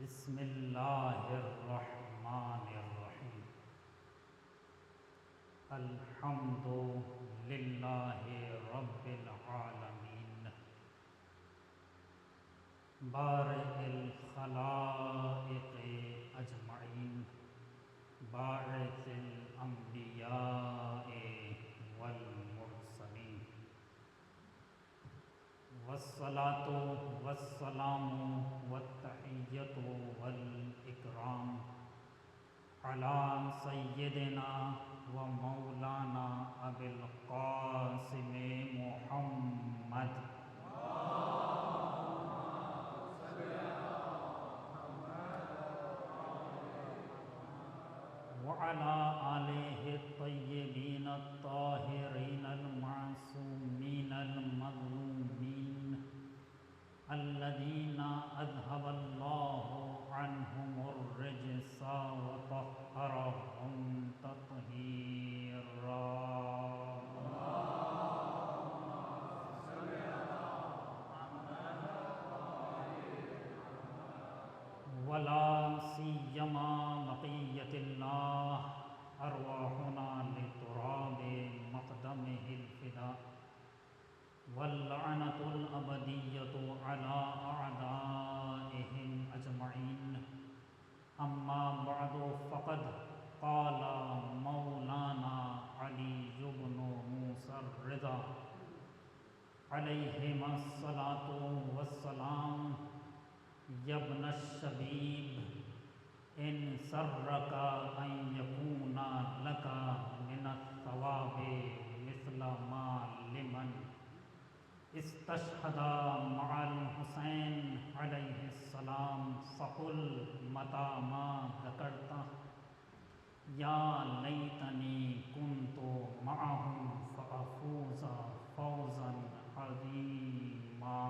بسم اللہ الرحمن الرحیم الحمد للہ رب العالمین بارئ الخلائق اجمعین باعث الانبیاء والمرسلین والصلاۃ والسلام والتحیۃ والاکرام علی سیدنا و مولانا ابی القاسم محمد وعلی آلہ الطیبین الطاہرین المعصومین المظلومین الذین اذهب اللہ عنہم الرجس وطہرہم تطہیرا ولا سیما بقیت اللہ ارواحنا لتراب مقدمہ الفداء واللعنۃ الابدیۃ علی اعدائہم اجمعین اما بعد فقد قال مولانا علی بن موسیٰ الرضا علیہما الصلاۃ والسلام یا ابن الشبیب ان سرک ان یکون لک من الثواب مثل ما لمن استشہد مع الحسین علیہ السلام فقل متی ما ذکرت یا لیتنی کنت معهم فافوز فوزا عظیما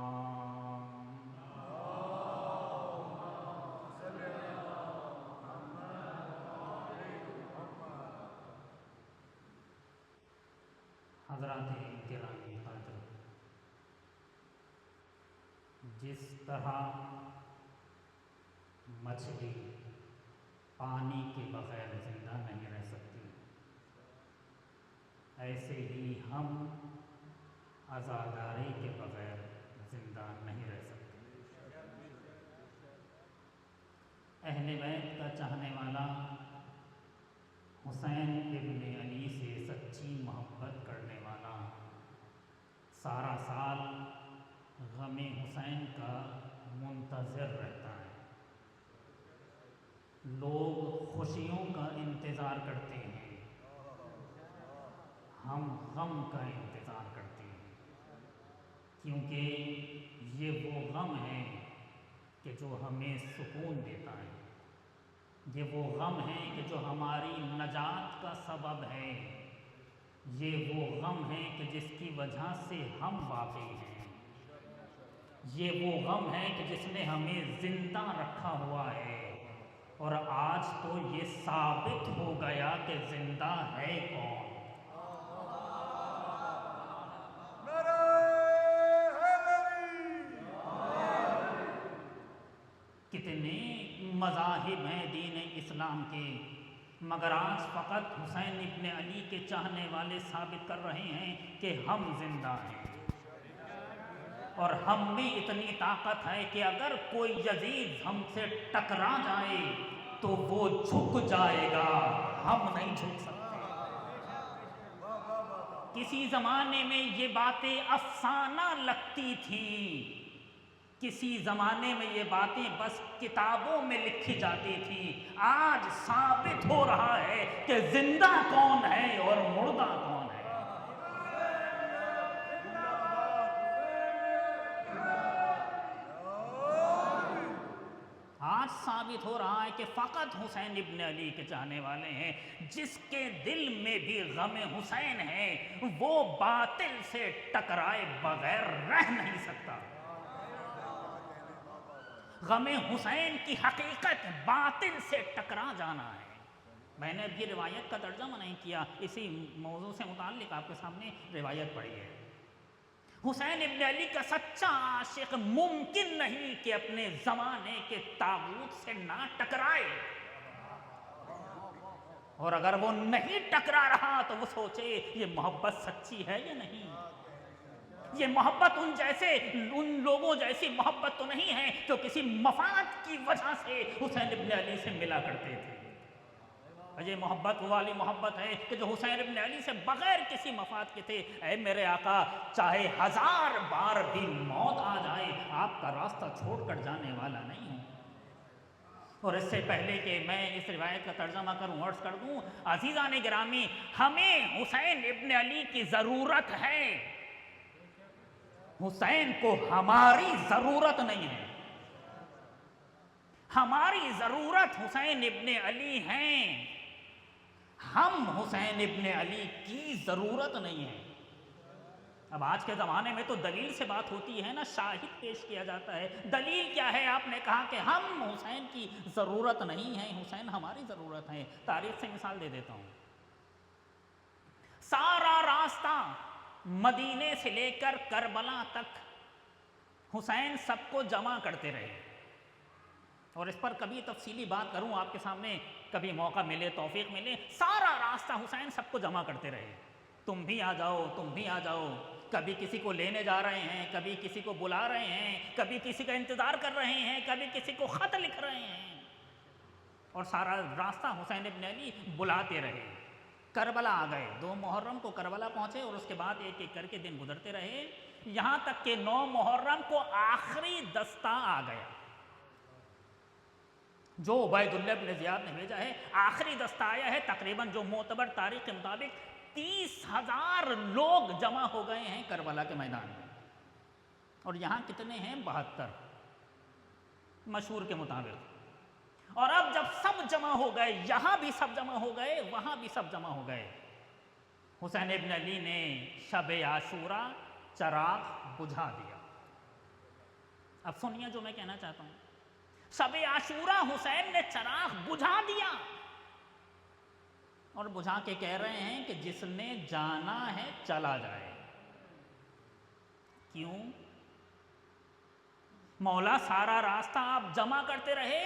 حضرات گرامی قدر، جس طرح مچھلی پانی کے بغیر زندہ نہیں رہ سکتی، ایسے ہی ہم عزاداری کے بغیر زندہ نہیں رہ سکتے۔ اہل بیت کا چاہنے والا، حسین ابن علی سے سچی محبت کرنے والا، سارا سال غم حسین کا منتظر رہتا ہے۔ لوگ خوشیوں کا انتظار کرتے ہیں، ہم غم کا انتظار کرتے ہیں، کیونکہ یہ وہ غم ہے کہ جو ہمیں سکون دیتا ہے، یہ وہ غم ہے کہ جو ہماری نجات کا سبب ہے، یہ وہ غم ہے کہ جس کی وجہ سے ہم باقی ہیں، یہ وہ غم ہے کہ جس نے ہمیں زندہ رکھا ہوا ہے، اور آج تو یہ ثابت ہو گیا کہ زندہ ہے کون۔ کتنے مذاہب ہیں دین اسلام کے، مگر آج فقط حسین ابن علی کے چاہنے والے ثابت کر رہے ہیں کہ ہم زندہ ہیں، اور ہم میں اتنی طاقت ہے کہ اگر کوئی یزید ہم سے ٹکرا جائے تو وہ جھک جائے گا، ہم نہیں جھک سکتے۔ کسی زمانے میں یہ باتیں افسانہ لگتی تھیں، کسی زمانے میں یہ باتیں بس کتابوں میں لکھی جاتی تھی، آج ثابت ہو رہا ہے کہ زندہ کون ہے اور مردہ کون ہے۔ آج ثابت ہو رہا ہے کہ فقط حسین ابن علی کے چاہنے والے ہیں، جس کے دل میں بھی غم حسین ہے وہ باطل سے ٹکرائے بغیر رہ نہیں سکتا۔ غم حسین کی حقیقت باطل سے ٹکرا جانا ہے۔ میں نے ابھی روایت کا ترجمہ نہیں کیا، اسی موضوع سے متعلق آپ کے سامنے روایت پڑھی ہے۔ حسین ابن علی کا سچا عاشق ممکن نہیں کہ اپنے زمانے کے طاغوت سے نہ ٹکرائے، اور اگر وہ نہیں ٹکرا رہا تو وہ سوچے یہ محبت سچی ہے یا نہیں، یہ محبت ان لوگوں جیسی محبت تو نہیں ہے جو کسی مفاد کی وجہ سے حسین ابن علی سے ملا کرتے تھے، یہ محبت والی محبت ہے کہ جو حسین ابن علی سے بغیر کسی مفاد کے تھے۔ اے میرے آقا، چاہے 1000 بار بھی موت آ جائے، آپ کا راستہ چھوڑ کر جانے والا نہیں ہوں۔ اور اس سے پہلے کہ میں اس روایت کا ترجمہ کروں، عرض کر دوں، عزیزان گرامی، ہمیں حسین ابن علی کی ضرورت ہے، حسین کو ہماری ضرورت نہیں ہے۔ ہماری ضرورت حسین ابن علی ہیں، ہم حسین ابن علی کی ضرورت نہیں ہے۔ اب آج کے زمانے میں تو دلیل سے بات ہوتی ہے نا، شاہد پیش کیا جاتا ہے۔ دلیل کیا ہے؟ آپ نے کہا کہ ہم حسین کی ضرورت نہیں ہے، حسین ہماری ضرورت ہے۔ تاریخ سے مثال دے دیتا ہوں۔ سارا راستہ مدینے سے لے کر کربلا تک حسین سب کو جمع کرتے رہے، اور اس پر کبھی تفصیلی بات کروں آپ کے سامنے، کبھی موقع ملے، توفیق ملے۔ سارا راستہ حسین سب کو جمع کرتے رہے، تم بھی آ جاؤ، تم بھی آ جاؤ۔ کبھی کسی کو لینے جا رہے ہیں، کبھی کسی کو بلا رہے ہیں، کبھی کسی کا انتظار کر رہے ہیں، کبھی کسی کو خط لکھ رہے ہیں، اور سارا راستہ حسین ابن علی بلاتے رہے۔ کربلا آ گئے، 2 محرم کو کربلا پہنچے، اور اس کے بعد ایک ایک کر کے دن گزرتے رہے، یہاں تک کہ 9 محرم کو آخری دستہ آ گیا، جو عبید اللہ بن زیاد نے بھیجا ہے۔ آخری دستہ آیا ہے، تقریباً جو معتبر تاریخ کے مطابق 30,000 لوگ جمع ہو گئے ہیں کربلا کے میدان میں، اور یہاں کتنے ہیں؟ 72 مشہور کے مطابق۔ اور اب جب سب جمع ہو گئے، یہاں بھی سب جمع ہو گئے، وہاں بھی سب جمع ہو گئے، حسین ابن علی نے شب عاشوراء چراغ بجھا دیا۔ اب سنیے جو میں کہنا چاہتا ہوں، شب عاشوراء حسین نے چراغ بجھا دیا، اور بجھا کے کہہ رہے ہیں کہ جس نے جانا ہے چلا جائے۔ کیوں؟ مولا سارا راستہ آپ جمع کرتے رہے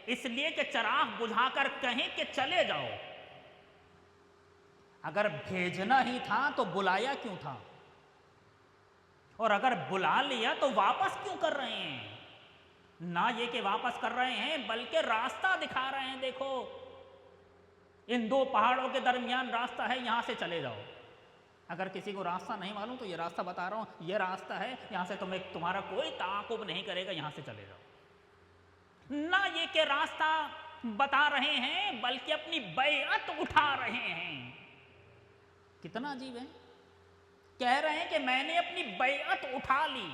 اس لیے کہ چراغ بجھا کر کہیں کہ چلے جاؤ۔ اگر بھیجنا ہی تھا تو بلایا کیوں تھا؟ اور اگر بلا لیا تو واپس کیوں کر رہے ہیں؟ نہ یہ کہ واپس کر رہے ہیں، بلکہ راستہ دکھا رہے ہیں، دیکھو ان 2 پہاڑوں کے درمیان راستہ ہے، یہاں سے چلے جاؤ۔ اگر کسی کو راستہ نہیں معلوم تو یہ راستہ بتا رہا ہوں، یہ راستہ ہے، یہاں سے تمہارا کوئی تعاقب نہیں کرے گا، یہاں سے چلے جاؤ۔ نہ یہ کہ راستہ بتا رہے ہیں، بلکہ اپنی بیعت اٹھا رہے ہیں۔ کتنا عجیب ہے، کہہ رہے ہیں کہ میں نے اپنی بیعت اٹھا لی۔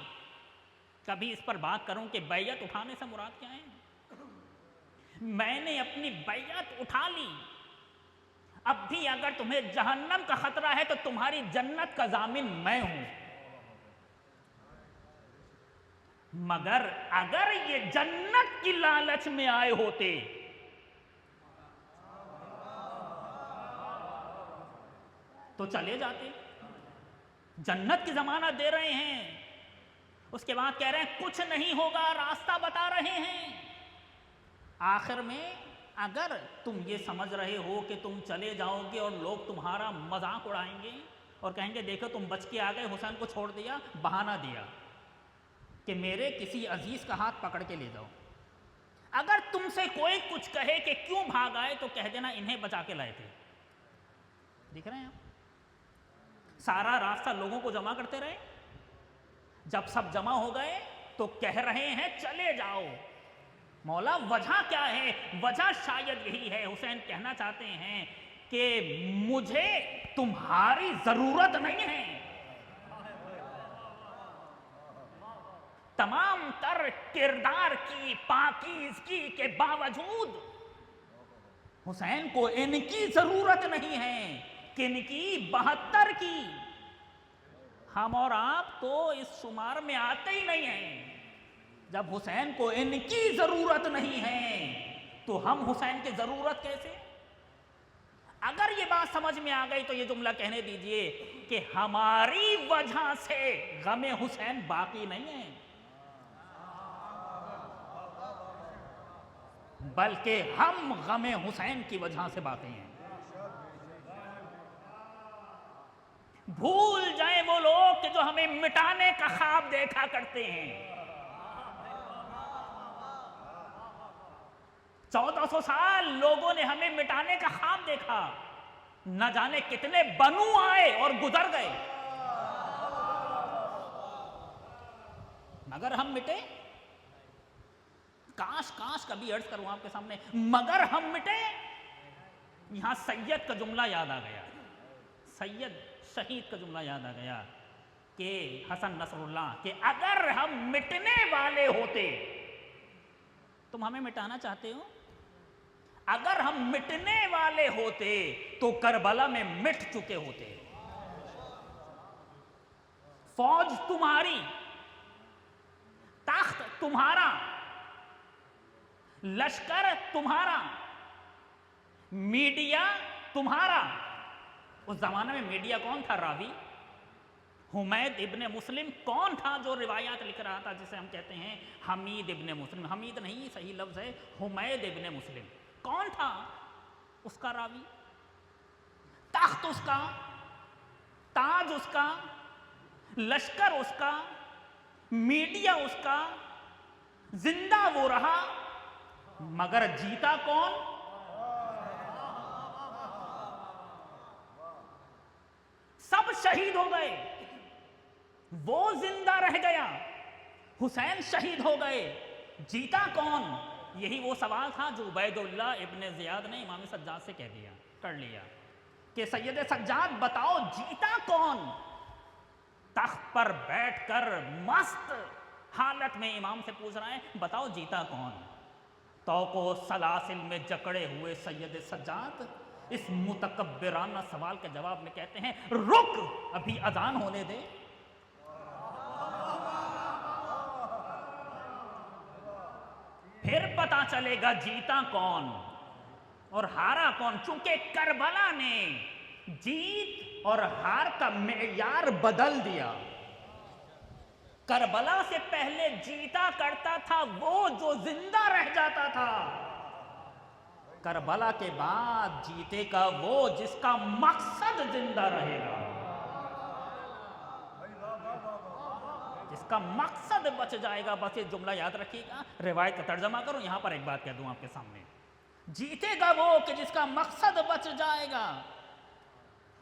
کبھی اس پر بات کروں کہ بیعت اٹھانے سے مراد کیا ہے؟ میں نے اپنی بیعت اٹھا لی، اب بھی اگر تمہیں جہنم کا خطرہ ہے تو تمہاری جنت کا ضامن میں ہوں، مگر اگر یہ جنت کی لالچ میں آئے ہوتے تو چلے جاتے۔ جنت کی ضمانت دے رہے ہیں، اس کے بعد کہہ رہے ہیں کچھ نہیں ہوگا، راستہ بتا رہے ہیں۔ آخر میں اگر تم یہ سمجھ رہے ہو کہ تم چلے جاؤ گے اور لوگ تمہارا مذاق اڑائیں گے اور کہیں گے دیکھو تم بچ کے آ گئے، حسین کو چھوڑ دیا، بہانہ دیا کہ میرے کسی عزیز کا ہاتھ پکڑ کے لے جاؤ، اگر تم سے کوئی کچھ کہے کہ کیوں بھاگ آئے تو کہہ دینا انہیں بچا کے لائے تھے۔ دیکھ رہے ہیں آپ، سارا راستہ لوگوں کو جمع کرتے رہے، جب سب جمع ہو گئے تو کہہ رہے ہیں چلے جاؤ۔ مولا وجہ کیا ہے؟ وجہ شاید یہی ہے، حسین کہنا چاہتے ہیں کہ مجھے تمہاری ضرورت نہیں ہے۔ تمام تر کردار کی پاکیزگی کے باوجود حسین کو ان کی ضرورت نہیں ہے، کن کی؟ 72 کی۔ ہم اور آپ تو اس شمار میں آتے ہی نہیں ہیں۔ جب حسین کو ان کی ضرورت نہیں ہے تو ہم حسین کی ضرورت کیسے؟ اگر یہ بات سمجھ میں آ گئی تو یہ جملہ کہنے دیجئے کہ ہماری وجہ سے غم حسین باقی نہیں ہے، بلکہ ہم غم حسین کی وجہ سے باقی ہیں۔ بھول جائیں وہ لوگ کہ جو ہمیں مٹانے کا خواب دیکھا کرتے ہیں۔ 1400 سال لوگوں نے ہمیں مٹانے کا خواب دیکھا، نہ جانے کتنے بنو آئے اور گزر گئے، مگر ہم مٹے؟ کاش کبھی عرض کروں آپ کے سامنے، مگر ہم مٹے؟ یہاں سید کا جملہ یاد آ گیا، سید شہید کا جملہ یاد آ گیا کہ حسن نصر اللہ، کہ اگر ہم مٹنے والے ہوتے، تم ہمیں مٹانا چاہتے ہو؟ اگر ہم مٹنے والے ہوتے تو کربلا میں مٹ چکے ہوتے۔ فوج تمہاری، تخت تمہارا، لشکر تمہارا، میڈیا تمہارا۔ اس زمانے میں میڈیا کون تھا؟ راوی حمید ابن مسلم کون تھا جو روایات لکھ رہا تھا، جسے ہم کہتے ہیں حمید ابن مسلم؟ حمید نہیں، صحیح لفظ ہے حمید ابن مسلم۔ کون تھا اس کا راوی؟ تخت اس کا، تاج اس کا، لشکر اس کا، میڈیا اس کا، زندہ وہ رہا، مگر جیتا کون؟ سب شہید ہو گئے، وہ زندہ رہ گیا، حسین شہید ہو گئے، جیتا کون؟ یہی وہ سوال تھا جو عبید اللہ ابن زیاد نے امام سجاد سے کر لیا کہ سید سجاد بتاؤ جیتا کون؟ تخت پر بیٹھ کر مست حالت میں امام سے پوچھ رہے ہیں بتاؤ جیتا کون؟ طوق و سلاسل میں جکڑے ہوئے سید سجاد اس متکبرانہ سوال کے جواب میں کہتے ہیں رک، ابھی اذان ہونے دے۔ پھر پتا چلے گا جیتا کون اور ہارا کون، چونکہ کربلا نے جیت اور ہار کا معیار بدل دیا۔ کربلا سے پہلے جیتا کرتا تھا وہ جو زندہ رہ جاتا تھا، کربلا کے بعد جیتے گا وہ جس کا مقصد زندہ رہے گا، جس کا مقصد بچ جائے گا۔ بس یہ جملہ یاد رکھیے گا، روایت کا ترجمہ کروں۔ یہاں پر ایک بات کہہ دوں آپ کے سامنے، جیتے گا وہ کہ جس کا مقصد بچ جائے گا۔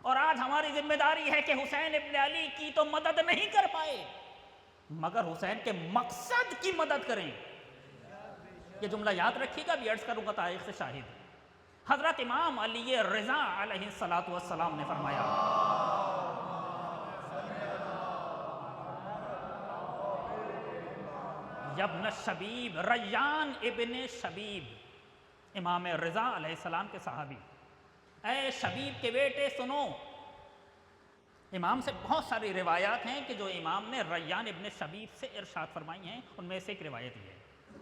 اور آج ہماری ذمہ داری ہے کہ حسین ابن علی کی تو مدد نہیں کر پائے، مگر حسین کے مقصد کی مدد کریں۔ یہ جملہ یاد رکھیے گا، بھی عرض کروں گا تاریخ سے شاہد۔ حضرت امام علی رضا علیہ السلام نے فرمایا، ابن شبیب، ریان ابن شبیب، امام رضا علیہ السلام کے صحابی، اے شبیب کے بیٹے سنو۔ امام سے بہت ساری روایات ہیں کہ جو امام نے ریان ابن شبیب سے ارشاد فرمائی ہیں، ان میں سے ایک روایت یہ ہے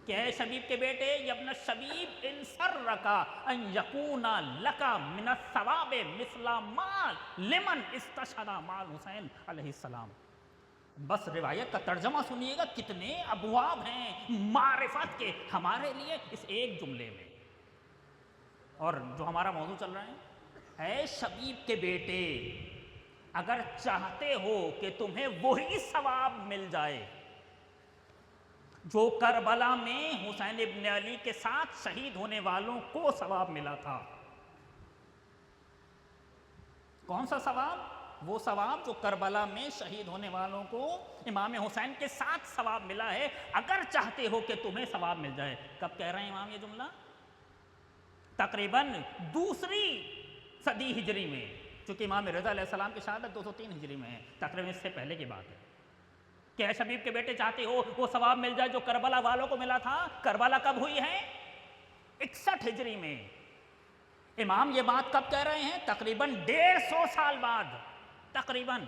کہ اے شبیب کے بیٹے، ابن شبیب ان سرک ان یکون لک من الثواب مثل مال لمن استشہد مع الحسین علیہ السلام۔ بس روایت کا ترجمہ سنیے گا، کتنے ابواب ہیں معرفت کے ہمارے لیے اس ایک جملے میں۔ اور جو ہمارا موضوع چل رہا ہے، اے شبیب کے بیٹے، اگر چاہتے ہو کہ تمہیں وہی ثواب مل جائے جو کربلا میں حسین ابن علی کے ساتھ شہید ہونے والوں کو ثواب ملا تھا۔ کون سا ثواب؟ وہ ثواب جو کربلا میں شہید ہونے والوں کو امام حسین کے ساتھ ثواب ملا ہے، اگر چاہتے ہو کہ تمہیں ثواب مل جائے۔ کب کہہ رہے ہیں امام یہ جملہ؟ تقریباً 2 صدی ہجری میں، چونکہ امام رضا علیہ السلام کی شہادت 203 ہجری میں ہے، تقریباً اس سے پہلے کی بات ہے کہ اے شبیب کے بیٹے، چاہتے ہو وہ ثواب مل جائے جو کربلا والوں کو ملا تھا۔ کربلا کب ہوئی ہے؟ 61 ہجری میں۔ امام یہ بات کب کہہ رہے ہیں؟ تقریباً 150 سال بعد، تقریباً،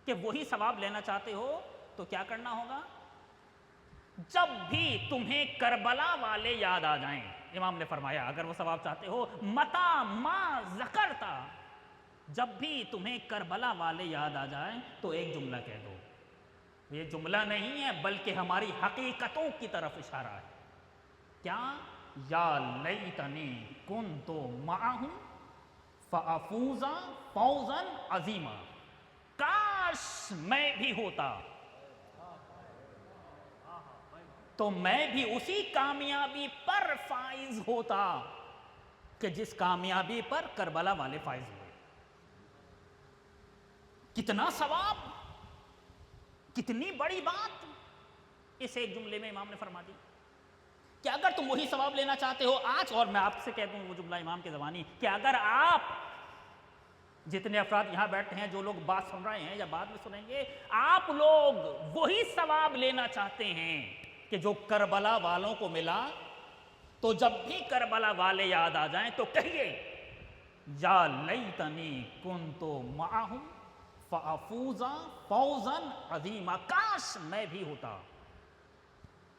کہ وہی ثواب لینا چاہتے ہو تو کیا کرنا ہوگا؟ جب بھی تمہیں کربلا والے یاد آ جائیں، امام نے فرمایا اگر وہ ثواب چاہتے ہو متا ما ذکرتا، جب بھی تمہیں کربلا والے یاد آ جائیں تو ایک جملہ کہہ دو. یہ جملہ نہیں ہے بلکہ ہماری حقیقتوں کی طرف اشارہ ہے. کیا؟ یا لیتنی کنت معہم فافوز فوزا عظیما، کاش میں بھی ہوتا تو میں بھی اسی کامیابی پر فائز ہوتا کہ جس کامیابی پر کربلا والے فائز ہوئے. کتنا ثواب، کتنی بڑی بات اس ایک جملے میں امام نے فرما دی کہ اگر تم وہی ثواب لینا چاہتے ہو آج، اور میں آپ سے کہہ دوں وہ جملہ امام کے زبانی کہ اگر آپ جتنے افراد یہاں بیٹھے ہیں، جو لوگ بات سن رہے ہیں یا بعد میں سنیں گے، آپ لوگ وہی ثواب لینا چاہتے ہیں کہ جو کربلا والوں کو ملا، تو جب بھی کربلا والے یاد آ جائیں تو کہیے یا لیتنی کنت معہم فافوز فوزا عظیما، کاش میں بھی ہوتا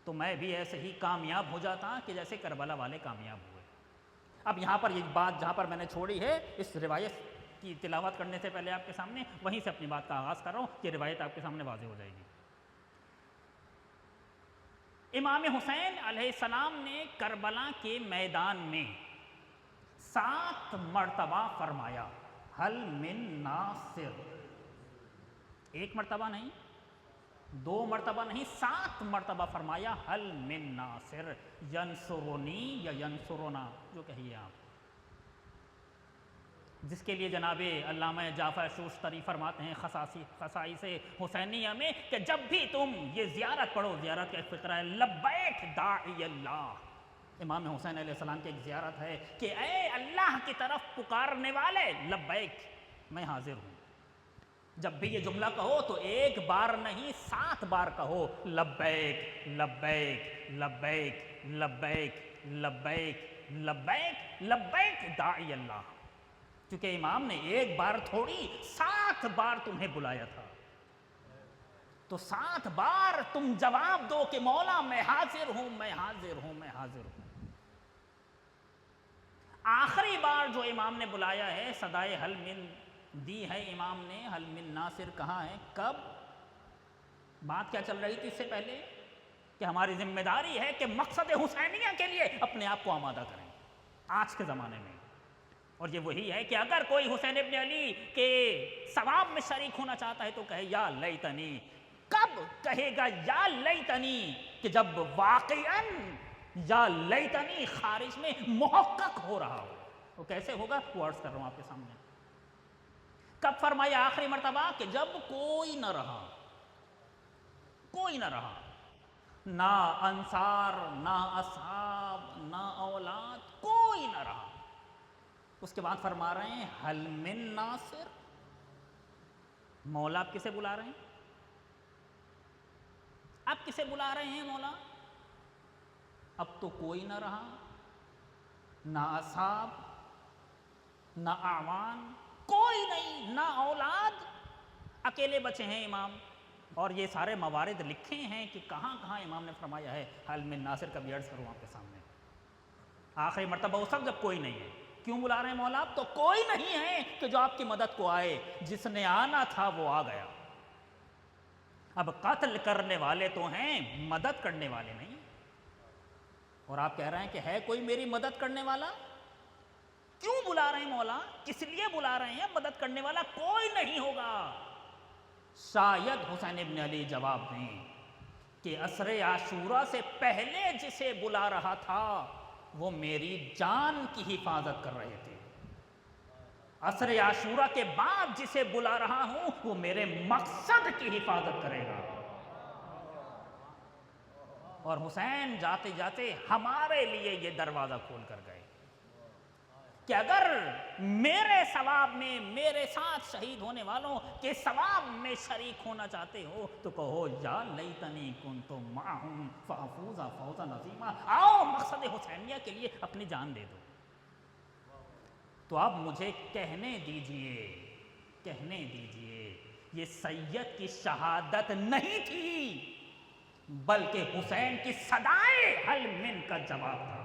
تو میں بھی ایسے ہی کامیاب ہو جاتا کہ جیسے کربلا والے کامیاب ہوئے. اب یہاں پر یہ بات جہاں پر میں نے چھوڑی ہے اس روایت کی تلاوت کرنے سے پہلے آپ کے سامنے وہیں سے اپنی بات کا آغاز کر رہا ہوں کہ روایت آپ کے سامنے واضح ہو جائے گی. امام حسین علیہ السلام نے کربلا کے میدان میں 7 مرتبہ فرمایا حل من ناصر. 1 مرتبہ نہیں، 2 مرتبہ نہیں، 7 مرتبہ فرمایا حل من ناصر، ینصرنی یا ینصرنا جو کہیے آپ، جس کے لیے جناب علامہ جعفر شوشتری فرماتے ہیں خصائص حسینیہ میں کہ جب بھی تم یہ زیارت پڑھو، زیارت کا ایک فقرہ ہے لبیک داعی اللہ. امام حسین علیہ السلام کی ایک زیارت ہے کہ اے اللہ کی طرف پکارنے والے لبیک، میں حاضر ہوں. جب بھی یہ جملہ کہو تو 1 بار نہیں 7 بار کہو لبیک لبیک لبیک لبیک لبیک لبیک لبیک داعی اللہ. کیونکہ امام نے 1 بار تھوڑی 7 بار تمہیں بلایا تھا، تو 7 بار تم جواب دو کہ مولا میں حاضر ہوں میں حاضر ہوں میں حاضر ہوں. آخری بار جو امام نے بلایا ہے صدائے حل من دی ہے امام نے، حل من ناصر کہاں ہے، کب؟ بات کیا چل رہی تھی اس سے پہلے کہ ہماری ذمہ داری ہے کہ مقصد حسینیہ کے لیے اپنے آپ کو آمادہ کریں آج کے زمانے میں. اور یہ وہی ہے کہ اگر کوئی حسین ابن علی کے ثواب میں شریک ہونا چاہتا ہے تو کہے یا لیتنی. کب کہے گا یا لیتنی؟ کہ جب واقعاً یا لیتنی خارج میں محقق ہو رہا ہو. وہ کیسے ہوگا وہ عرض کر رہا ہوں آپ کے سامنے. کب فرمایا آخری مرتبہ؟ کہ جب کوئی نہ رہا، کوئی نہ رہا، نہ انصار نہ اصحاب نہ اولاد، کوئی نہ رہا. اس کے بعد فرما رہے ہیں حل من ناصر. مولا آپ کسے بلا رہے ہیں؟ آپ کسے بلا رہے ہیں مولا؟ اب تو کوئی نہ رہا، نہ اصحاب نہ اعوان، کوئی نہیں، نہ اولاد، اکیلے بچے ہیں امام. اور یہ سارے موارد لکھے ہیں کہ کہاں کہاں امام نے فرمایا ہے حل من ناصر کا بھی عرض کروں آپ کے سامنے. آخری مرتبہ اس وقت جب کوئی نہیں ہے. کیوں بلا رہے ہیں مولا؟ تو کوئی نہیں ہے کہ جو آپ کی مدد کو آئے، جس نے آنا تھا وہ آ گیا. اب قتل کرنے والے تو ہیں، مدد کرنے والے نہیں. اور آپ کہہ رہے ہیں کہ ہے کوئی میری مدد کرنے والا؟ کیوں بلا رہے ہیں مولا؟ کس لیے بلا رہے ہیں؟ مدد کرنے والا کوئی نہیں ہوگا. شاید حسین ابن علی جواب دیں کہ عصر عاشورہ سے پہلے جسے بلا رہا تھا وہ میری جان کی حفاظت کر رہے تھے، عصر عاشورہ کے بعد جسے بلا رہا ہوں وہ میرے مقصد کی حفاظت کرے گا. اور حسین جاتے جاتے ہمارے لیے یہ دروازہ کھول کر گئے کہ اگر میرے ثواب میں، میرے ساتھ شہید ہونے والوں کے ثواب میں شریک ہونا چاہتے ہو تو کہو یا لیتنی کنت معہم فافوز فوزا عظیما. آؤ مقصد حسینیہ کے لیے اپنی جان دے دو. تو اب مجھے کہنے دیجئے یہ سید کی شہادت نہیں تھی بلکہ حسین کی صدائے حل من کا جواب تھا.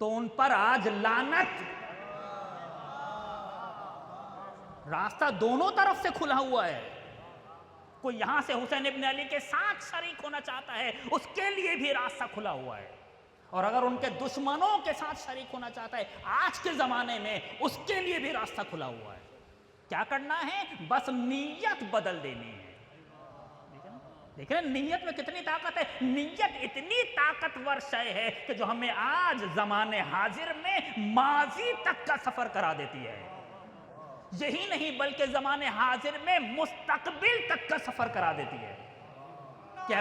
تو ان پر آج لعنت. راستہ دونوں طرف سے کھلا ہوا ہے. کوئی یہاں سے حسین ابن علی کے ساتھ شریک ہونا چاہتا ہے, اس کے لیے بھی راستہ کھلا ہوا ہے. اور اگر ان کے دشمنوں کے ساتھ شریک ہونا چاہتا ہے آج کے زمانے میں, اس کے لیے بھی راستہ کھلا ہوا ہے. کیا کرنا ہے؟ بس نیت بدل دینی ہے. دیکھ رہے ہیں نیت میں کتنی طاقت ہے. نیت اتنی طاقتور شے ہے کہ جو ہمیں آج زمانے حاضر میں ماضی تک کا سفر کرا دیتی ہے. یہی نہیں بلکہ زمانے حاضر میں مستقبل تک کا سفر کرا دیتی ہے. کہ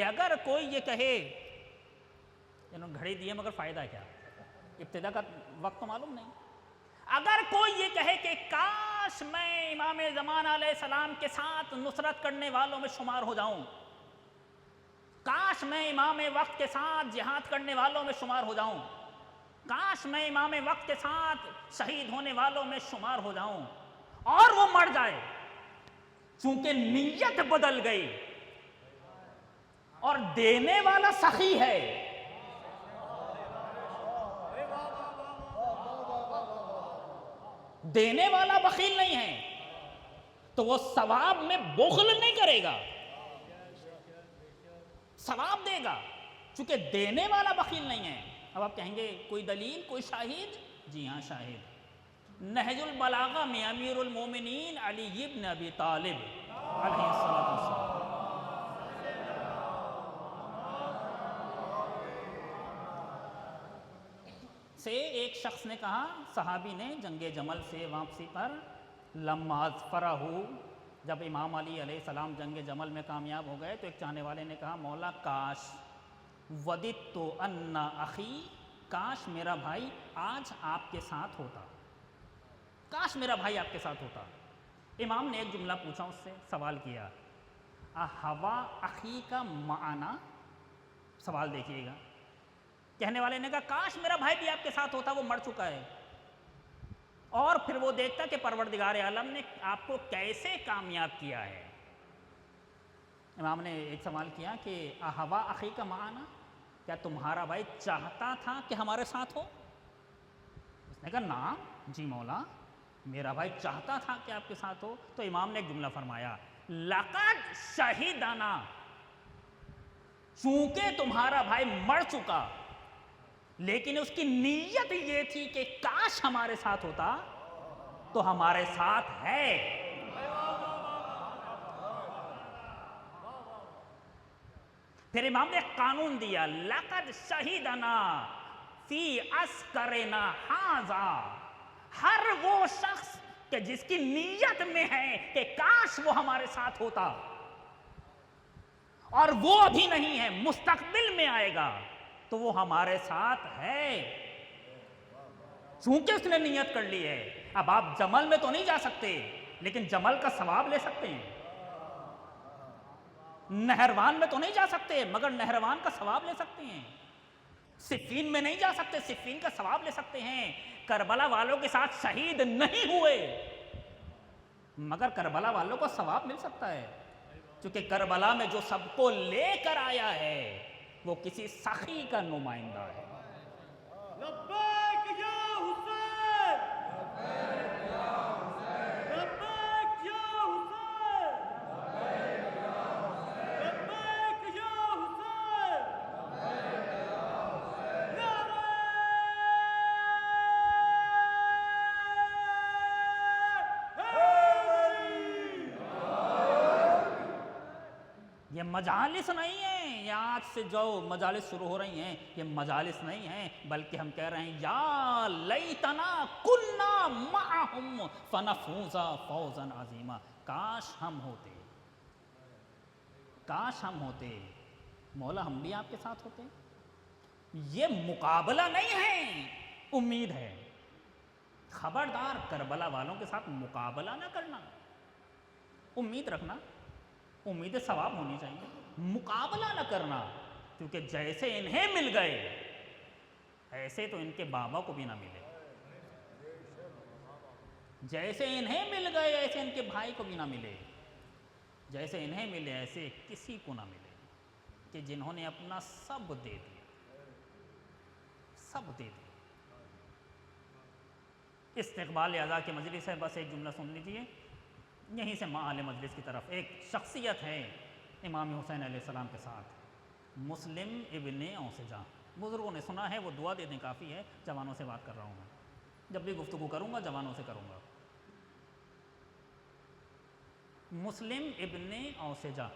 اگر کوئی یہ کہے, انہوں نے گھڑی دی ہے مگر فائدہ کیا, ابتدا کا وقت تو معلوم نہیں. اگر کوئی یہ کہے کہ کاش میں امام زمانہ علیہ السلام کے ساتھ نصرت کرنے والوں میں شمار ہو جاؤں, کاش میں امام وقت کے ساتھ جہاد کرنے والوں میں شمار ہو جاؤں, کاش میں امام وقت کے ساتھ شہید ہونے والوں میں شمار ہو جاؤں, اور وہ مر جائے, چونکہ نیت بدل گئی اور دینے والا سخی ہے, دینے والا بخیل نہیں ہے, تو وہ ثواب میں بخل نہیں کرے گا, ثواب دے گا, چونکہ دینے والا بخیل نہیں ہے. اب آپ کہیں گے کوئی دلیل, کوئی شاہد؟ جی ہاں شاہد. نہج البلاغہ میں امیر المومنین علی ابن ابی طالب علیہ السلام سے ایک شخص نے کہا, صحابی نے جنگ جمل سے واپسی پر, لما اظفرہ, جب امام علی علیہ السلام جنگ جمل میں کامیاب ہو گئے تو ایک چاہنے والے نے کہا, مولا کاش, وددت ان اخی, کاش میرا بھائی آج آپ کے ساتھ ہوتا, کاش میرا بھائی آپ کے ساتھ ہوتا. امام نے ایک جملہ پوچھا, اس سے سوال کیا, احوا اخی کا معنی, سوال دیکھیے گا. کہنے والے نے کہا کاش میرا بھائی بھی آپ کے ساتھ ہوتا, وہ مر چکا ہے. اور پھر وہ دیکھتا کہ پروردگار عالم نے آپ کو کیسے کامیاب کیا ہے. امام نے ایک سوال کیا کہ احوا اخی کا معنی, کیا تمہارا بھائی چاہتا تھا کہ ہمارے ساتھ ہو؟ اس نے کہا نعم, جی مولا, میرا بھائی چاہتا تھا کہ آپ کے ساتھ ہو. تو امام نے ایک جملہ فرمایا, لقد شہدنا, چونکہ تمہارا بھائی مر چکا لیکن اس کی نیت یہ تھی کہ کاش ہمارے ساتھ ہوتا, تو ہمارے ساتھ ہے. پھر امام نے قانون دیا, لقد شہدنا فی عسکرنا ھذا, ہر وہ شخص کہ جس کی نیت میں ہے کہ کاش وہ ہمارے ساتھ ہوتا, اور وہ ابھی نہیں ہے, مستقبل میں آئے گا, تو وہ ہمارے ساتھ ہے, چونکہ اس نے نیت کر لی ہے. اب آپ جمل میں تو نہیں جا سکتے, لیکن جمل کا ثواب لے سکتے ہیں. نہروان میں تو نہیں جا سکتے, مگر نہروان کا ثواب لے سکتے ہیں. صفین میں نہیں جا سکتے, صفین کا ثواب لے سکتے ہیں. کربلا والوں کے ساتھ شہید نہیں ہوئے, مگر کربلا والوں کو ثواب مل سکتا ہے, کیونکہ کربلا میں جو سب کو لے کر آیا ہے وہ کسی سخی کا نمائندہ ہے. لبیک یا حسین, لبیک یا حسین, لبیک یا حسین, لبیک یا حسین, لبیک یا حسین, لبیک یا حسین, یہ مجالس نہیں ہیں, یہ آج سے جو مجالس شروع ہو رہی ہیں یہ مجالس نہیں ہیں, بلکہ ہم کہہ رہے ہیں یا لیتنا کنا معہم فنفوز فوزا عظیما, کاش ہم ہوتے, کاش ہم ہوتے, مولا ہم بھی آپ کے ساتھ ہوتے. یہ مقابلہ نہیں ہے, امید ہے. خبردار کربلا والوں کے ساتھ مقابلہ نہ کرنا, امید رکھنا, امید ثواب ہونی چاہیے, مقابلہ نہ کرنا, کیونکہ جیسے انہیں مل گئے ایسے تو ان کے بابا کو بھی نہ ملے, جیسے انہیں مل گئے ایسے ان کے بھائی کو بھی نہ ملے, جیسے انہیں ملے ایسے کسی کو نہ ملے. کہ جنہوں نے اپنا سب دے دیا، سب دے دیا۔ استقبال اعضاء کے مجلس ہے، بس ایک جملہ سن لیجیے یہیں سے ماحول مجلس کی طرف۔ ایک شخصیت ہے امام حسین علیہ السلام کے ساتھ، مسلم ابن اوسجہ، بزرگوں نے سنا ہے، وہ دعا دے دیں کافی ہے۔ جوانوں سے بات کر رہا ہوں میں، جب بھی گفتگو کروں گا جوانوں سے کروں گا۔ مسلم ابن اوسجہ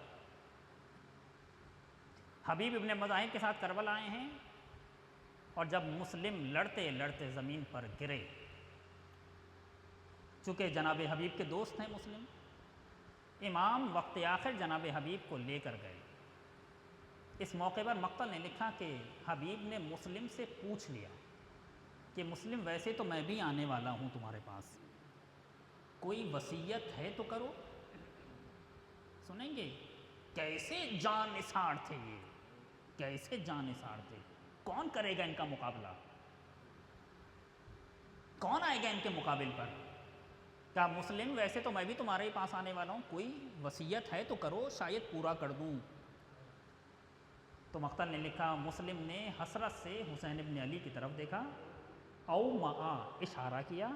حبیب ابن مذاہب کے ساتھ کربلا آئے ہیں، اور جب مسلم لڑتے لڑتے زمین پر گرے، چونکہ جناب حبیب کے دوست ہیں مسلم، امام وقت آخر جناب حبیب کو لے کر گئے۔ اس موقع پر مقتل نے لکھا کہ حبیب نے مسلم سے پوچھ لیا کہ مسلم ویسے تو میں بھی آنے والا ہوں تمہارے پاس، کوئی وصیت ہے تو کرو۔ سنیں گے کیسے جان نثار تھے یہ، کیسے جان نثار تھے۔ کون کرے گا ان کا مقابلہ؟ کون آئے گا ان کے مقابل پر؟ کہا مسلم ویسے تو میں بھی تمہارے ہی پاس آنے والا ہوں، کوئی وصیت ہے تو کرو، شاید پورا کر دوں۔ تو مقتل نے لکھا مسلم نے حسرت سے حسین ابن علی کی طرف دیکھا، او معا اشارہ کیا،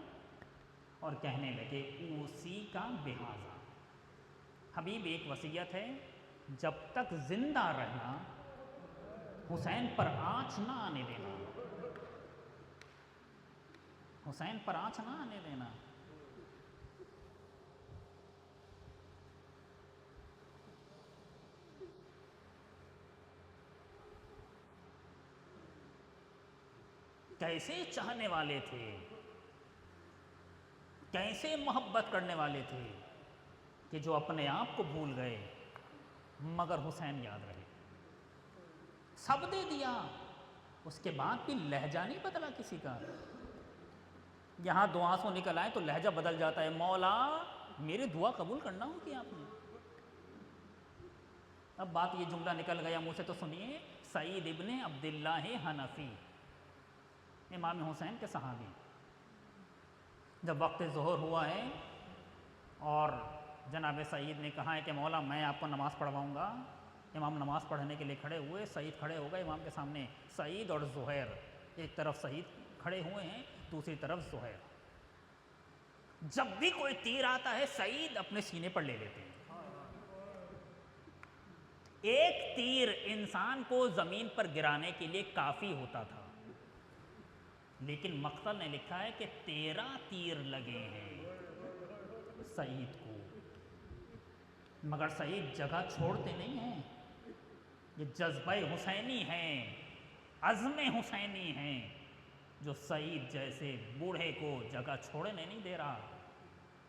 اور کہنے لگے اوسی کا بہذا، حبیب ایک وصیت ہے، جب تک زندہ رہنا حسین پر آنچ نہ آنے دینا، حسین پر آنچ نہ آنے دینا۔ کیسے چاہنے والے تھے، کیسے محبت کرنے والے تھے کہ جو اپنے آپ کو بھول گئے مگر حسین یاد رہے۔ سب دے دیا، اس کے بعد بھی لہجہ نہیں بدلا کسی کا۔ یہاں دعا سے نکل آئے تو لہجہ بدل جاتا ہے، مولا میری دعا قبول کرنا ہوگی آپ نے۔ اب بات یہ جملہ نکل گیا منہ سے تو سنیے، سعید ابن عبداللہ حنفی، امام حسین کے صحابی، جب وقت ظہر ہوا ہے اور جناب سعید نے کہا ہے کہ مولا میں آپ کو نماز پڑھواؤں گا، امام نماز پڑھنے کے لیے کھڑے ہوئے، سعید کھڑے ہو گئے امام کے سامنے، سعید اور زہیر، ایک طرف سعید کھڑے ہوئے ہیں دوسری طرف زہیر۔ جب بھی کوئی تیر آتا ہے سعید اپنے سینے پر لے لیتے ہیں۔ ایک تیر انسان کو زمین پر گرانے کے لیے کافی ہوتا تھا، لیکن مقتل نے لکھا ہے کہ 13 تیر لگے ہیں سعید کو، مگر سعید جگہ چھوڑتے نہیں ہیں۔ یہ جذبہ حسینی ہیں، عزم حسینی ہیں، جو سعید جیسے بوڑھے کو جگہ چھوڑنے نہیں دے رہا۔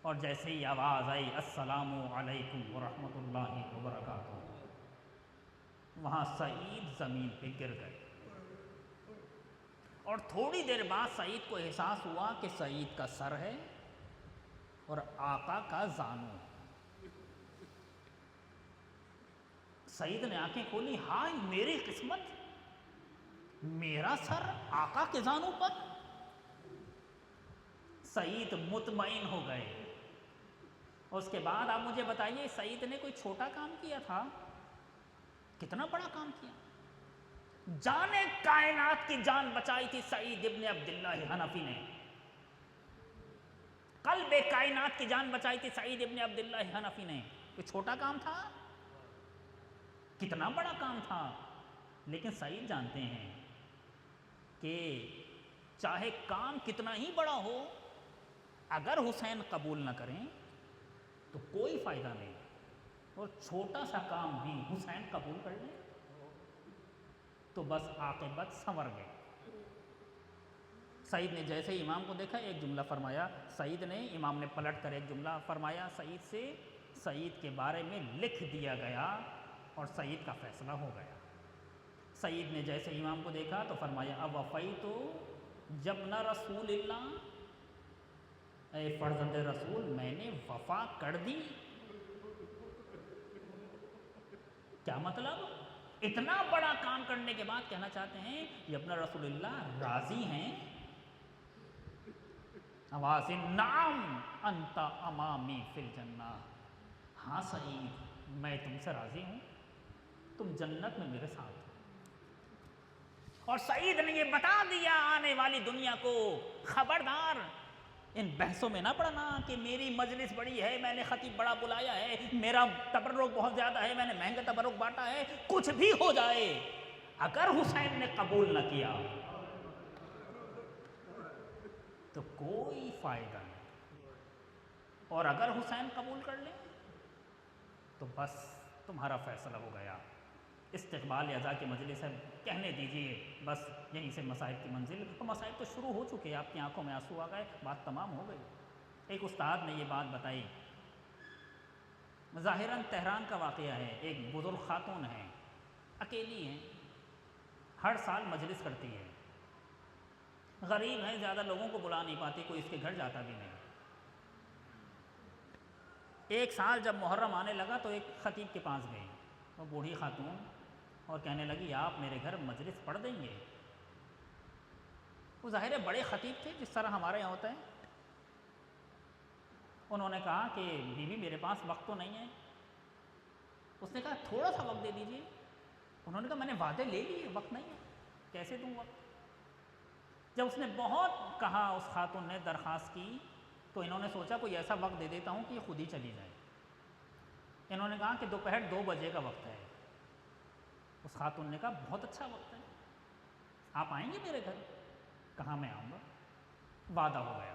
اور جیسے ہی آواز آئی السلام علیکم ورحمۃ اللہ وبرکاتہ، وہاں سعید زمین پہ گر گئے، اور تھوڑی دیر بعد سعید کو احساس ہوا کہ سعید کا سر ہے اور آقا کا زانو۔ سعید نے آنکھیں کھولی، ہائے میری قسمت، میرا سر آقا کے زانو پر۔ سعید مطمئن ہو گئے۔ اس کے بعد آپ مجھے بتائیے سعید نے کوئی چھوٹا کام کیا تھا؟ کتنا بڑا کام کیا؟ جان کائنات کی جان بچائی تھی سعید ابن عبداللہ حنفی نے، قلب کائنات کی جان بچائی تھی سعید ابن عبداللہ حنفی نے۔ کوئی چھوٹا کام تھا؟ کتنا بڑا کام تھا۔ لیکن سعید جانتے ہیں کہ چاہے کام کتنا ہی بڑا ہو، اگر حسین قبول نہ کریں تو کوئی فائدہ نہیں، اور چھوٹا سا کام بھی حسین قبول کر لیں تو بس عاقبت سنور گئے۔ سعید نے جیسے ہی امام کو دیکھا ایک جملہ فرمایا، سعید نے، امام نے پلٹ کر ایک جملہ فرمایا سعید سے، سعید کے بارے میں لکھ دیا گیا اور سعید کا فیصلہ ہو گیا۔ سعید نے جیسے امام کو دیکھا تو فرمایا اوفیتو جبن رسول اللہ، اے فرزند رسول میں نے وفا کر دی۔ کیا مطلب؟ اتنا بڑا کام کرنے کے بعد کہنا چاہتے ہیں ابن رسول اللہ راضی ہیں؟ آواز نعم انت امامی فی الجنہ، ہاں سعید میں تم سے راضی ہوں، تم جنت میں میرے ساتھ ہو۔ اور سعید نے یہ بتا دیا آنے والی دنیا کو، خبردار ان بحثوں میں نہ پڑنا کہ میری مجلس بڑی ہے، میں نے خطیب بڑا بلایا ہے، میرا تبرک بہت زیادہ ہے، میں نے مہنگا تبرک بانٹا ہے، کچھ بھی ہو جائے اگر حسین نے قبول نہ کیا تو کوئی فائدہ نہیں، اور اگر حسین قبول کر لے تو بس تمہارا فیصلہ ہو گیا۔ استقبال اعزاء کی مجلس ہے، کہنے دیجئے بس یہیں سے مصائب کی منزل، اور مصائب تو شروع ہو چکے، آپ کی آنکھوں میں آنسو آ گئے، بات تمام ہو گئی۔ ایک استاد نے یہ بات بتائی، ظاہراً تہران کا واقعہ ہے، ایک بزرگ خاتون ہے، اکیلی ہیں، ہر سال مجلس کرتی ہے، غریب ہے، زیادہ لوگوں کو بلا نہیں پاتی، کوئی اس کے گھر جاتا بھی نہیں۔ ایک سال جب محرم آنے لگا تو ایک خطیب کے پاس گئی، وہ بوڑھی خاتون، اور کہنے لگی آپ میرے گھر مجلس پڑھ دیں گے؟ وہ ظاہر ہے بڑے خطیب تھے جس طرح ہمارے یہاں ہوتا ہے۔ انہوں نے کہا کہ بیوی میرے پاس وقت تو نہیں ہے۔ اس نے کہا تھوڑا سا وقت دے دیجیے۔ انہوں نے کہا میں نے وعدے لے لیے، وقت نہیں ہے، کیسے دوں وقت؟ جب اس نے بہت کہا، اس خاتون نے درخواست کی، تو انہوں نے سوچا کوئی ایسا وقت دے دیتا ہوں کہ یہ خود ہی چلی جائے۔ انہوں نے کہا کہ دوپہر 2 بجے کا وقت ہے۔ اس خاتون نے کہا بہت اچھا وقت ہے، آپ آئیں گے میرے گھر؟ کہا میں آؤں گا۔ وعدہ ہو گیا۔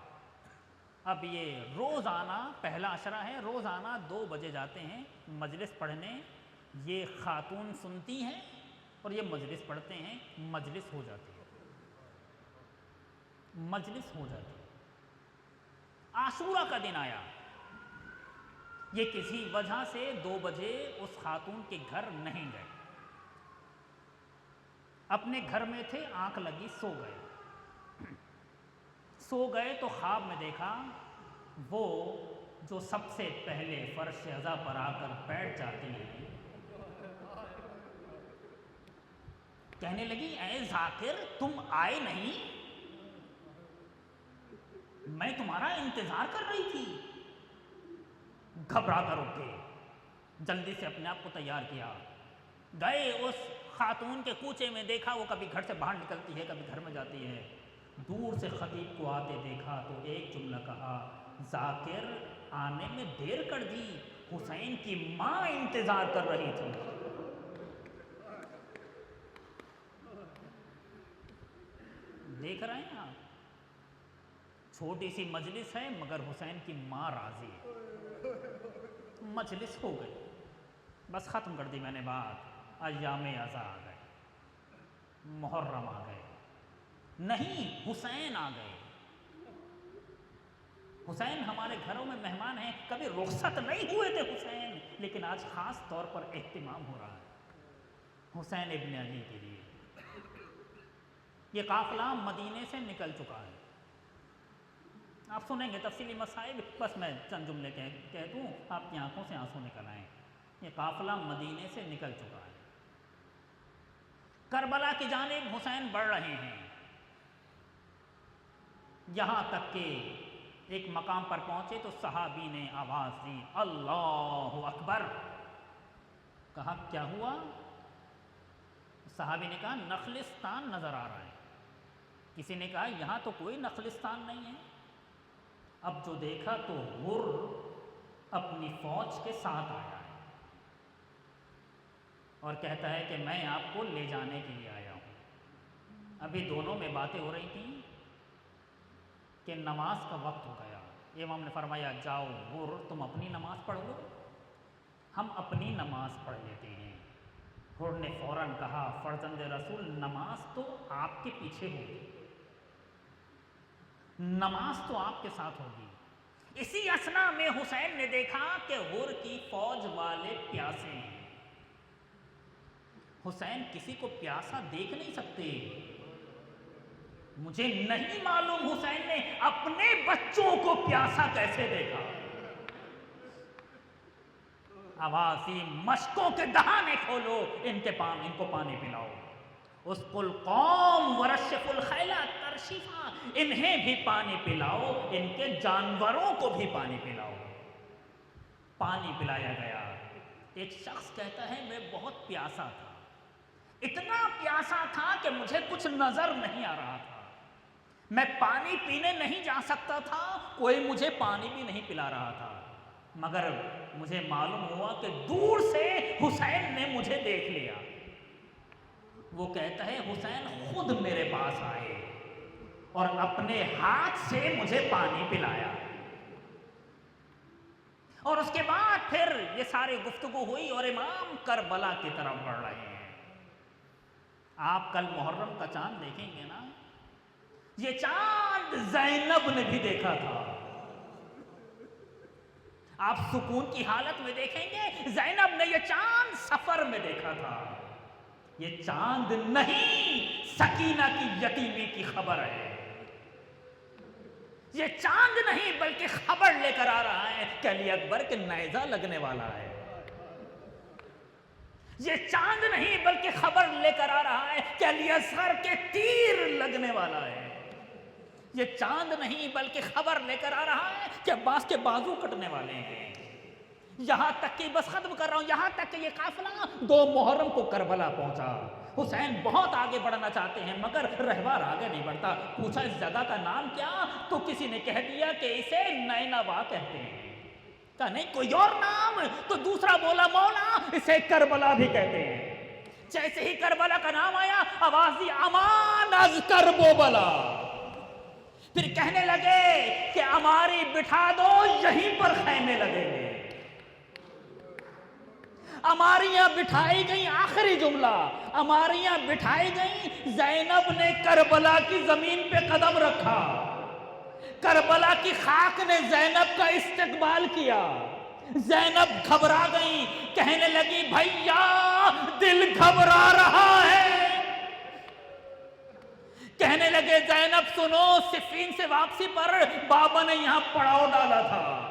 اب یہ روزانہ پہلا عشرہ ہے، روزانہ 2 بجے جاتے ہیں مجلس پڑھنے، یہ خاتون سنتی ہیں اور یہ مجلس پڑھتے ہیں، مجلس ہو جاتی ہے، مجلس ہو جاتی ہے۔ عاشورہ کا دن آیا، یہ کسی وجہ سے 2 بجے اس خاتون کے گھر نہیں گئے، اپنے گھر میں تھے، آنکھ لگی، سو گئے تو خواب میں دیکھا وہ جو سب سے پہلے فرش عزا پر آ کر بیٹھ جاتی ہیں، کہنے لگی اے ذاکر تم آئے نہیں، میں تمہارا انتظار کر رہی تھی۔ گھبرا کر اٹھے، جلدی سے اپنے آپ کو تیار کیا، گئے اس خاتون کے کوچے میں، دیکھا وہ کبھی گھر سے باہر نکلتی ہے، کبھی گھر میں جاتی ہے۔ دور سے خطیب کو آتے دیکھا تو ایک جملہ کہا، ذاکر آنے میں دیر کر دی، حسین کی ماں انتظار کر رہی تھی۔ دیکھ رہے ہیں آپ، چھوٹی سی مجلس ہے مگر حسین کی ماں راضی ہے، مجلس ہو گئی، بس ختم کر دی میں نے بات۔ ایام ازا آ گئے، محرم آ گئے، نہیں حسین آ گئے۔ حسین ہمارے گھروں میں مہمان ہیں، کبھی رخصت نہیں ہوئے تھے حسین، لیکن آج خاص طور پر اہتمام ہو رہا ہے حسین ابن علی کے لیے۔ یہ قافلہ مدینے سے نکل چکا ہے، آپ سنیں گے تفصیلی مسائل، بس میں چند جملے کہہ دوں، آپ کی آنکھوں سے آنسو نکل آئیں۔ یہ قافلہ مدینے سے نکل چکا ہے، کربلا کی جانب حسین بڑھ رہے ہیں، یہاں تک کہ ایک مقام پر پہنچے تو صحابی نے آواز دی اللہ اکبر۔ کہا کیا ہوا؟ صحابی نے کہا نخلستان نظر آ رہا ہے۔ کسی نے کہا یہاں تو کوئی نخلستان نہیں ہے۔ اب جو دیکھا تو غر اپنی فوج کے ساتھ آیا ہے اور کہتا ہے کہ میں آپ کو لے جانے کے لیے آیا ہوں۔ ابھی دونوں میں باتیں ہو رہی تھیں کہ نماز کا وقت ہو گیا، امام نے فرمایا جاؤ غر تم اپنی نماز پڑھ لو، ہم اپنی نماز پڑھ لیتے ہیں۔ غر نے فوراً کہا فرزند رسول نماز تو آپ کے پیچھے ہوگی، نماز تو آپ کے ساتھ ہوگی۔ اسی اثنا میں حسین نے دیکھا کہ غر کی فوج والے پیاسے ہیں۔ حسین کسی کو پیاسا دیکھ نہیں سکتے، مجھے نہیں معلوم حسین نے اپنے بچوں کو پیاسا کیسے دیکھا۔ آوازی مشکوں کے دہانے کھولو، ان کو پانی پلاؤ۔ اسقوا القوم ورشقوا الخیل ترشیفا، انہیں بھی پانی پلاؤ، ان کے جانوروں کو بھی پانی پلاؤ۔ پانی پلایا گیا، ایک شخص کہتا ہے میں بہت پیاسا تھا، اتنا پیاسا تھا کہ مجھے کچھ نظر نہیں آ رہا تھا، میں پانی پینے نہیں جا سکتا تھا، کوئی مجھے پانی بھی نہیں پلا رہا تھا، مگر مجھے معلوم ہوا کہ دور سے حسین نے مجھے دیکھ لیا۔ وہ کہتا ہے حسین خود میرے پاس آئے اور اپنے ہاتھ سے مجھے پانی پلایا، اور اس کے بعد پھر یہ ساری گفتگو ہوئی اور امام کربلا کی طرف بڑھ رہے ہیں۔ آپ کل محرم کا چاند دیکھیں گے نا، یہ چاند زینب نے بھی دیکھا تھا۔ آپ سکون کی حالت میں دیکھیں گے زینب نے یہ چاند سفر میں دیکھا تھا۔ یہ چاند نہیں سکینہ کی یتیمی کی خبر ہے، یہ چاند نہیں بلکہ خبر لے کر آ رہا ہے کہ علی اکبر کے نیزہ لگنے والا ہے۔ یہ چاند نہیں بلکہ خبر لے کر آ رہا ہے کہ علی اصغر کے تیر لگنے والا ہے۔ یہ چاند نہیں بلکہ خبر لے کر آ رہا ہے کہ عباس کے بازو کٹنے والے ہیں۔ یہاں تک کہ بس ختم کر رہا ہوں، یہاں تک کہ یہ قافلہ 2 محرم کو کربلا پہنچا۔ حسین بہت آگے بڑھنا چاہتے ہیں مگر رہوار آگے نہیں بڑھتا۔ پوچھا اس جگہ کا نام کیا؟ تو کسی نے کہہ دیا کہ اسے نینوا کہتے ہیں۔ کہا نہیں کوئی اور نام؟ تو دوسرا بولا مولا اسے کربلا بھی کہتے ہیں۔ جیسے ہی کربلا کا نام آیا آواز دی امان از کرب و بلا، پھر کہنے لگے کہ ہماری بٹھا دو یہیں پر خیمے لگیں گے۔ ہماریاں بٹھائی گئیں، آخری جملہ ہماریاں بٹھائی گئیں، زینب نے کربلا کی زمین پہ قدم رکھا، کربلا کی خاک نے زینب کا استقبال کیا، زینب گھبرا گئی، کہنے لگی بھیا دل گھبرا رہا ہے۔ کہنے لگے زینب سنو، صفین سے واپسی پر بابا نے یہاں پڑاؤ ڈالا تھا،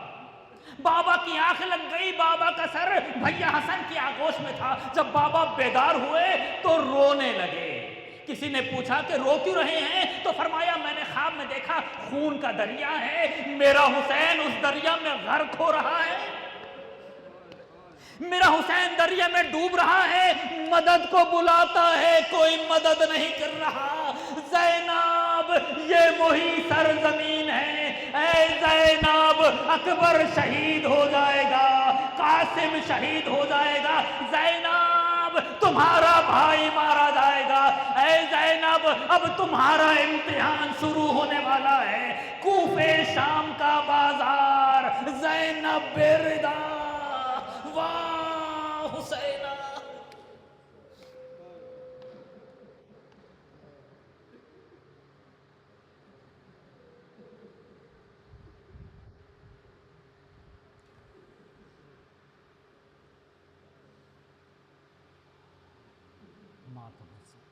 بابا کی آنکھ لگ گئی، بابا کا سر بھیا حسن کی آغوش میں تھا، جب بابا بیدار ہوئے تو رونے لگے۔ کسی نے پوچھا کہ رو کیوں رہے ہیں؟ تو فرمایا میں نے خواب میں دیکھا خون کا دریا ہے، میرا حسین اس دریا میں غرق ہو رہا ہے، میرا حسین دریا میں ڈوب رہا ہے، مدد کو بلاتا ہے کوئی مدد نہیں کر رہا۔ زینب یہ وہی سرزمین ہے، اے زینب اکبر شہید ہو جائے گا، قاسم شہید ہو جائے گا، زینب تمہارا بھائی مارا جائے گا، اے زینب اب تمہارا امتحان شروع ہونے والا ہے۔ کوفے شام کا بازار، زینب بردا واہ حسینہ۔ ماتم حسین۔